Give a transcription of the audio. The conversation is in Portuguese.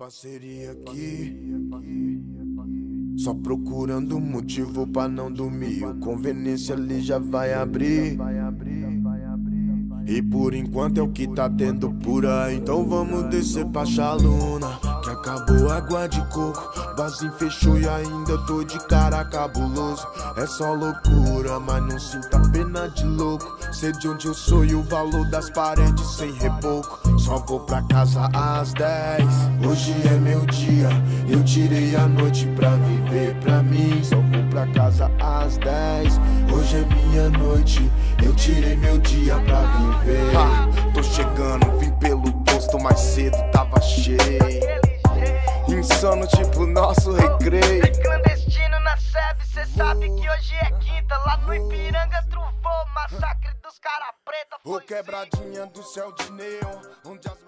parceria aqui, só procurando motivo pra não dormir. O conveniência ali já vai abrir, e por enquanto é o que tá tendo por aí. Então vamos descer pra Chaluna, que acabou a água de coco. Barzinho fechou e ainda tô de cara cabuloso. É só loucura, mas não sinta pena de louco. Sei de onde eu sou e o valor das paredes sem reboco. Só vou pra casa às 10. Hoje é meu dia, eu tirei a noite pra viver pra mim. Só vou pra casa às 10. Hoje é minha noite, eu tirei meu dia pra viver. Tô chegando, vim pelo posto mais cedo, tava cheio. Insano tipo nosso recreio. Clandestino na SEB, cê sabe que hoje é quinta. Lá no Ipiranga truvou, massacre dos cara preta. Ô quebradinha do céu de neon, onde as